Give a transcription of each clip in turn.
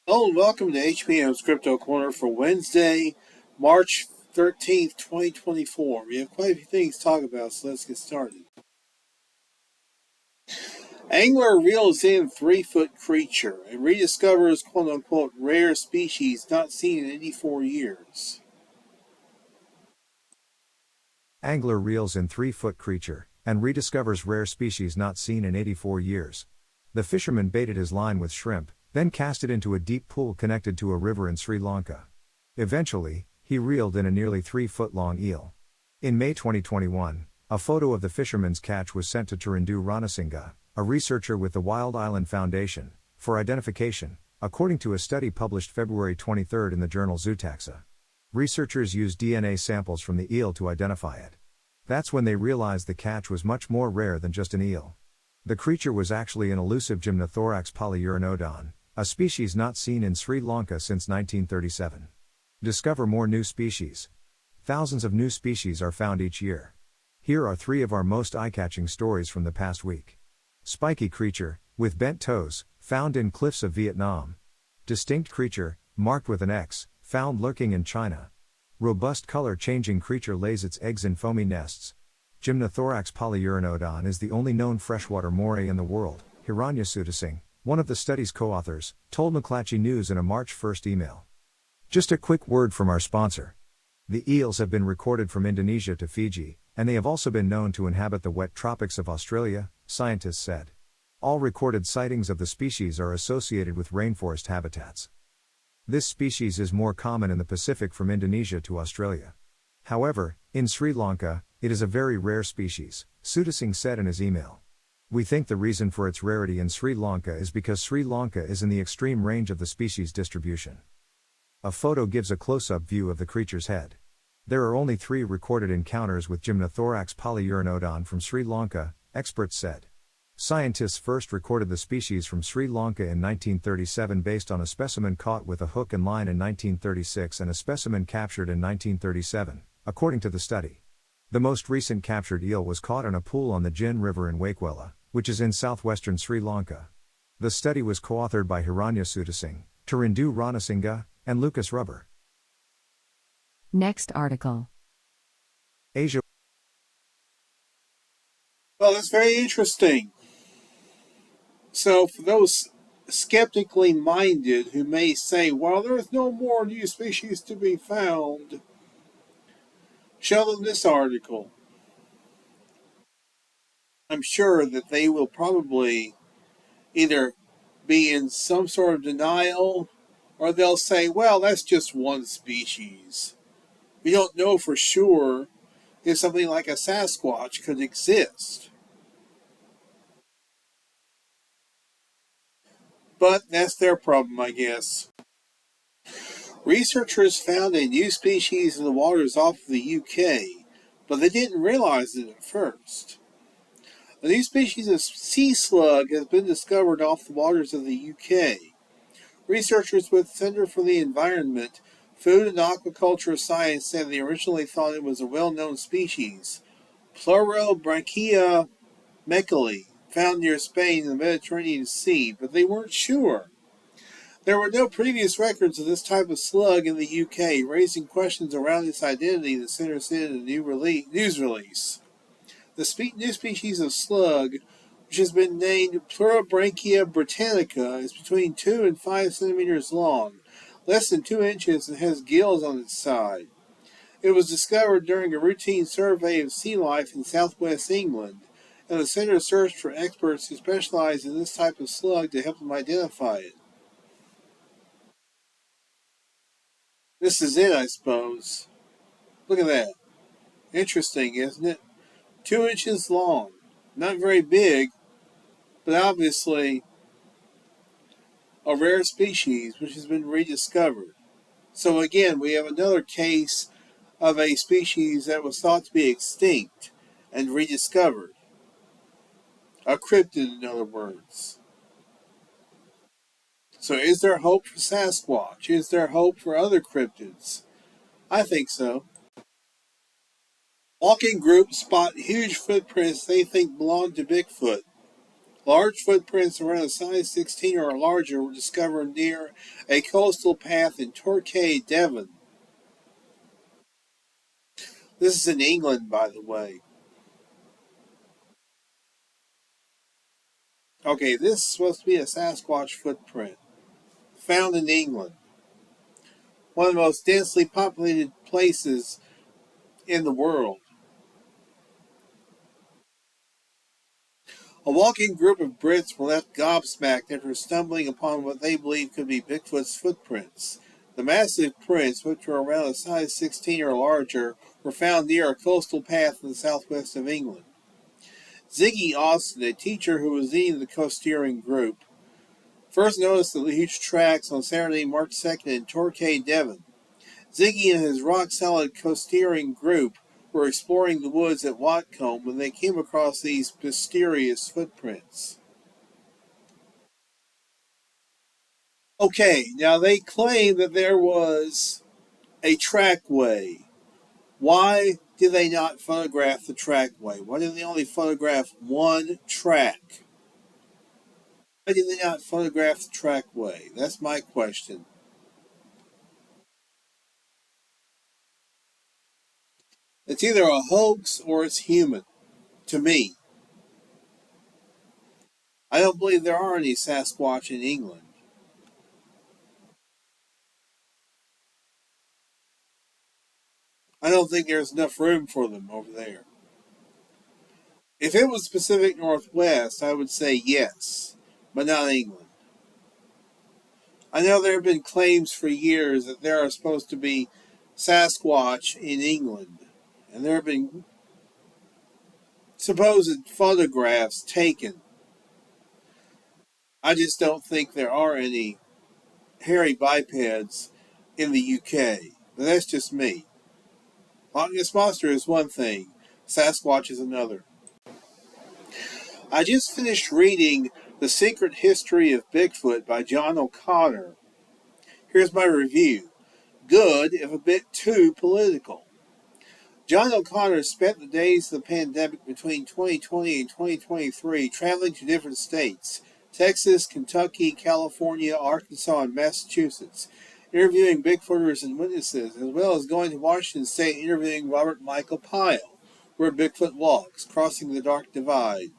Hello and welcome to HBM's Crypto-Corner for Wednesday, March 13th, 2024. We have quite a few things to talk about, so let's get started. Angler reels in 3-foot creature and rediscovers quote-unquote rare species not seen in 84 years. Angler reels in 3-foot creature and rediscovers rare species not seen in 84 years. The fisherman baited his line with shrimp, then cast it into a deep pool connected to a river in Sri Lanka. Eventually, he reeled in a nearly 3-foot-long eel. In May 2021, a photo of the fisherman's catch was sent to Thirindu Ranasinghe, a researcher with the Wild Island Foundation, for identification, according to a study published February 23 in the journal Zootaxa. Researchers used DNA samples from the eel to identify it. That's when they realized the catch was much more rare than just an eel. The creature was actually an elusive Gymnothorax polyuranodon, a species not seen in Sri Lanka since 1937. Discover more new species. Thousands of new species are found each year. Here are 3 of our most eye-catching stories from the past week. Spiky creature, with bent toes, found in cliffs of Vietnam. Distinct creature, marked with an X, found lurking in China. Robust color-changing creature lays its eggs in foamy nests. Gymnothorax polyuranodon is the only known freshwater moray in the world, Hiranyasutasing, one of the study's co-authors, told McClatchy News in a March 1 email. Just a quick word from our sponsor. The eels have been recorded from Indonesia to Fiji, and they have also been known to inhabit the wet tropics of Australia, scientists said. All recorded sightings of the species are associated with rainforest habitats. This species is more common in the Pacific from Indonesia to Australia. However, in Sri Lanka, it is a very rare species, Sutasing said in his email. We think the reason for its rarity in Sri Lanka is because Sri Lanka is in the extreme range of the species distribution. A photo gives a close-up view of the creature's head. There are only 3 recorded encounters with Gymnothorax polyuranodon from Sri Lanka, experts said. Scientists first recorded the species from Sri Lanka in 1937 based on a specimen caught with a hook and line in 1936 and a specimen captured in 1937, according to the study. The most recent captured eel was caught in a pool on the Jin River in Wakwela, which is in southwestern Sri Lanka. The study was co-authored by Hiranyasutasing, Thirindu Ranasinghe, and Lucas Rubber. Next article. Asia. Well, that's very interesting. So, for those skeptically minded who may say, well, there's no more new species to be found, show them this article. I'm sure that they will probably either be in some sort of denial or they'll say, well, that's just one species. We don't know for sure if something like a Sasquatch could exist. But that's their problem, I guess. Researchers found a new species in the waters off the UK, but they didn't realize it at first. A new species of sea slug has been discovered off the waters of the UK. Researchers with the Center for the Environment, Food and Aquaculture Science said they originally thought it was a well-known species, Pleurobrachia mecali, found near Spain in the Mediterranean Sea, but they weren't sure. There were no previous records of this type of slug in the UK, raising questions around its identity, the center said in a news release. The new species of slug, which has been named Pleurobrachia britannica, is between 2 and 5 centimeters long, less than 2 inches, and has gills on its side. It was discovered during a routine survey of sea life in southwest England, and the center searched for experts who specialize in this type of slug to help them identify it. This is it, I suppose. Look at that. Interesting, isn't it? 2 inches long. Not very big, but obviously a rare species which has been rediscovered. So again, we have another case of a species that was thought to be extinct and rediscovered. A cryptid, in other words. So is there hope for Sasquatch? Is there hope for other cryptids? I think so. Walking groups spot huge footprints they think belong to Bigfoot. Large footprints around a size 16 or larger were discovered near a coastal path in Torquay, Devon. This is in England, by the way. Okay, this is supposed to be a Sasquatch footprint found in England, one of the most densely populated places in the world. A walking group of Brits were left gobsmacked after stumbling upon what they believed could be Bigfoot's footprints. The massive prints, which were around a size 16 or larger, were found near a coastal path in the southwest of England. Ziggy Austin, a teacher who was leading the coast-steering group, first noticed the huge tracks on Saturday, March 2nd in Torquay, Devon. Ziggy and his rock-solid coast-steering group were exploring the woods at Watcombe when they came across these mysterious footprints. Okay, now they claim that there was a trackway. Why did they not photograph the trackway? Why did they only photograph one track? Why did they not photograph the trackway? That's my question. It's either a hoax or it's human, to me. I don't believe there are any Sasquatch in England. I don't think there's enough room for them over there. If it was Pacific Northwest, I would say yes, but not England. I know there have been claims for years that there are supposed to be Sasquatch in England, and there have been supposed photographs taken. I just don't think there are any hairy bipeds in the UK, but that's just me. Loch Ness Monster is one thing, Sasquatch is another. I just finished reading The Secret History of Bigfoot by John O'Connor. Here's my review. Good, if a bit too political. John O'Connor spent the days of the pandemic between 2020 and 2023 traveling to different states, Texas, Kentucky, California, Arkansas, and Massachusetts, interviewing Bigfooters and witnesses, as well as going to Washington State interviewing Robert Michael Pyle, where Bigfoot walks, crossing the Dark Divide,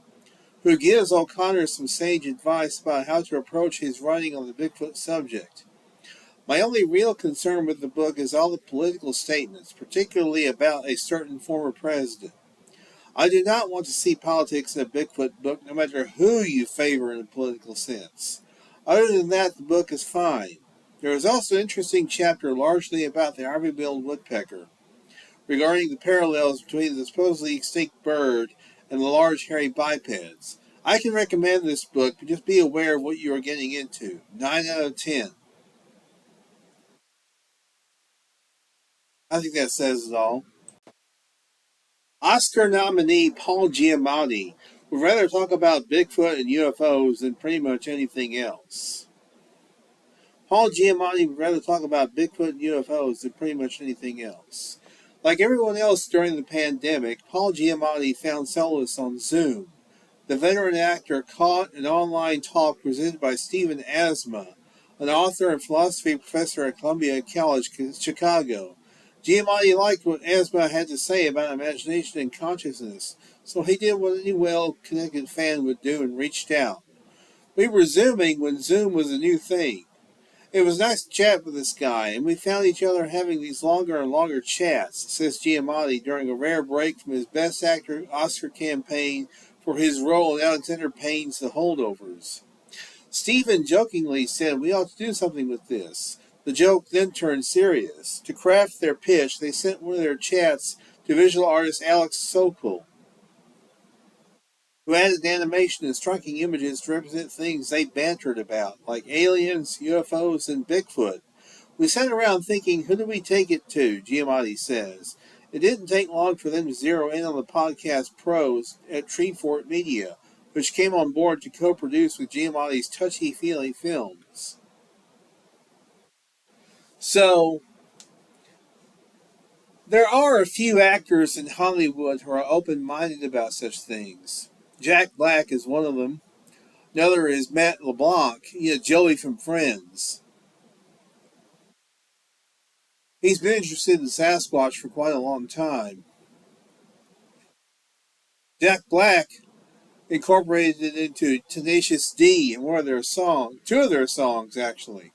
who gives O'Connor some sage advice about how to approach his writing on the Bigfoot subject. My only real concern with the book is all the political statements, particularly about a certain former president. I do not want to see politics in a Bigfoot book, no matter who you favor in a political sense. Other than that, the book is fine. There is also an interesting chapter largely about the ivory-billed woodpecker, regarding the parallels between the supposedly extinct bird and the large hairy bipeds. I can recommend this book, but just be aware of what you are getting into. 9 out of 10. I think that says it all. Oscar nominee Paul Giamatti would rather talk about Bigfoot and UFOs than pretty much anything else. Paul Giamatti would rather talk about Bigfoot and UFOs than pretty much anything else. Like everyone else during the pandemic, Paul Giamatti found solace on Zoom. The veteran actor caught an online talk presented by Stephen Asma, an author and philosophy professor at Columbia College, Chicago. Giamatti liked what Asma had to say about imagination and consciousness, so he did what any well-connected fan would do and reached out. We were Zooming when Zoom was a new thing. It was nice to chat with this guy, and we found each other having these longer and longer chats, says Giamatti during a rare break from his Best Actor Oscar campaign for his role in Alexander Payne's The Holdovers. Stephen jokingly said we ought to do something with this. The joke then turned serious. To craft their pitch, they sent one of their chats to visual artist Alex Sokol, who added animation and striking images to represent things they bantered about, like aliens, UFOs, and Bigfoot. We sat around thinking, who do we take it to, Giamatti says. It didn't take long for them to zero in on the podcast pros at Treefort Media, which came on board to co-produce with Giamatti's touchy-feely films. So, there are a few actors in Hollywood who are open-minded about such things. Jack Black is one of them. Another is Matt LeBlanc, Joey from Friends. He's been interested in Sasquatch for quite a long time. Jack Black incorporated it into Tenacious D in one of their songs, two of their songs actually,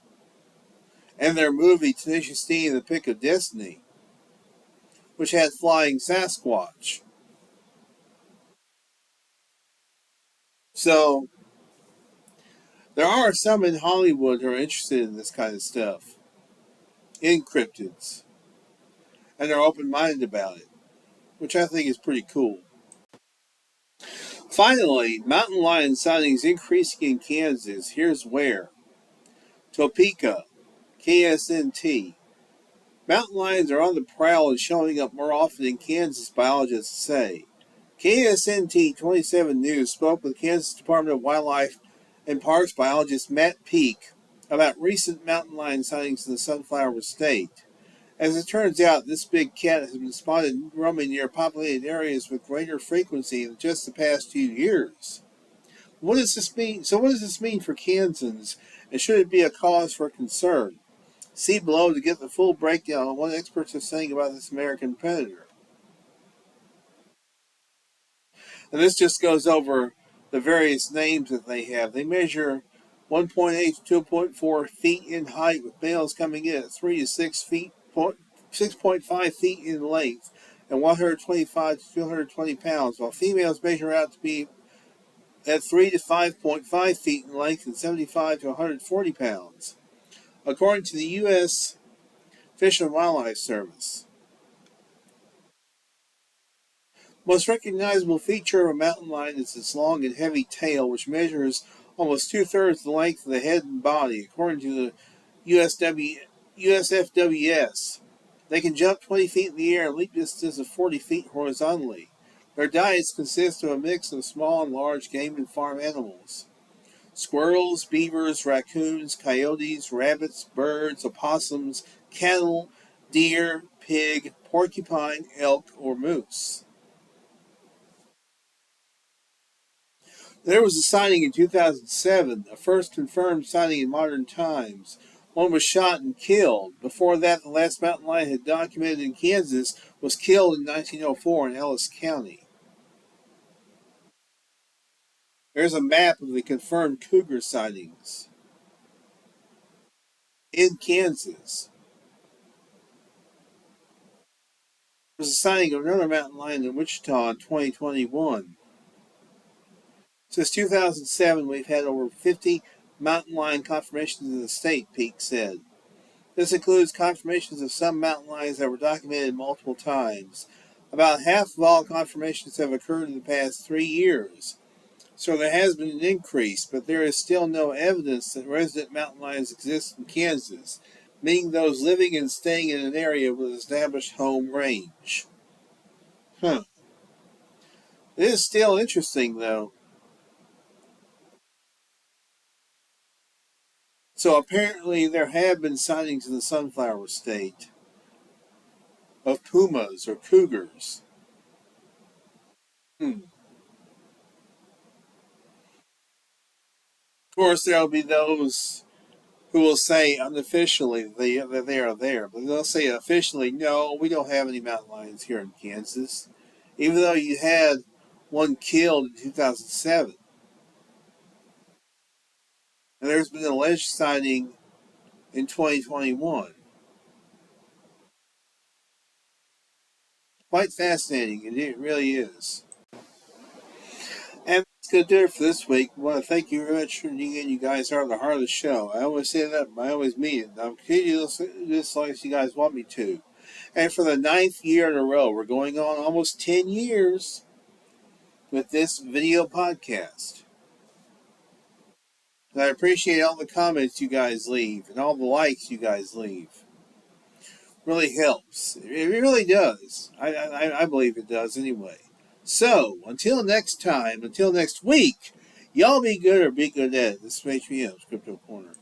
and their movie Tenacious D and the Pick of Destiny, which had flying Sasquatch. So there are some in Hollywood who are interested in this kind of stuff, in cryptids, and are open-minded about it, which I think is pretty cool. Finally, mountain lion sightings increasing in Kansas. Here's where. Topeka, KSNT. Mountain lions are on the prowl and showing up more often in Kansas, biologists say. KSNT 27 News spoke with Kansas Department of Wildlife and Parks biologist Matt Peake about recent mountain lion sightings in the Sunflower State. As it turns out, this big cat has been spotted roaming near populated areas with greater frequency in just the past few years. What does this mean? So what does this mean for Kansans, and should it be a cause for concern? See below to get the full breakdown on what experts are saying about this American predator. And this just goes over the various names that they have. They measure 1.8 to 2.4 feet in height, with males coming in at 3 to 6 feet, 6.5 feet in length, and 125 to 220 pounds, while females measure out to be at 3 to 5.5 feet in length and 75 to 140 pounds, according to the U.S. Fish and Wildlife Service. Most recognizable feature of a mountain lion is its long and heavy tail, which measures almost two-thirds the length of the head and body, according to the USFWS. They can jump 20 feet in the air and leap distances of 40 feet horizontally. Their diets consist of a mix of small and large game and farm animals. Squirrels, beavers, raccoons, coyotes, rabbits, birds, opossums, cattle, deer, pig, porcupine, elk, or moose. There was a sighting in 2007, a first confirmed sighting in modern times. One was shot and killed. Before that, the last mountain lion had documented in Kansas was killed in 1904 in Ellis County. There's a map of the confirmed cougar sightings in Kansas. There was a sighting of another mountain lion in Wichita in 2021. Since 2007, we've had over 50 mountain lion confirmations in the state, Peake said. This includes confirmations of some mountain lions that were documented multiple times. About half of all confirmations have occurred in the past 3 years. So there has been an increase, but there is still no evidence that resident mountain lions exist in Kansas, meaning those living and staying in an area with established home range. It is still interesting, though. So apparently there have been sightings in the Sunflower State of pumas or cougars. Of course, there will be those who will say unofficially that they are there, but they'll say officially, no, we don't have any mountain lions here in Kansas, even though you had one killed in 2007. And there's been an alleged sighting in 2021. Quite fascinating, it really is. And that's going to do it for this week. I want to thank you very much for tuning in. You guys are the heart of the show. I always say that, but I always mean it. I'll continue to do this as long as you guys want me to. And for the 9th year in a row, we're going on almost 10 years with this video podcast. And I appreciate all the comments you guys leave and all the likes you guys leave. Really helps. It really does. I believe it does anyway. So, until next time, until next week, y'all be good or be good at it. This is May-HBM, Cryptid-Corner.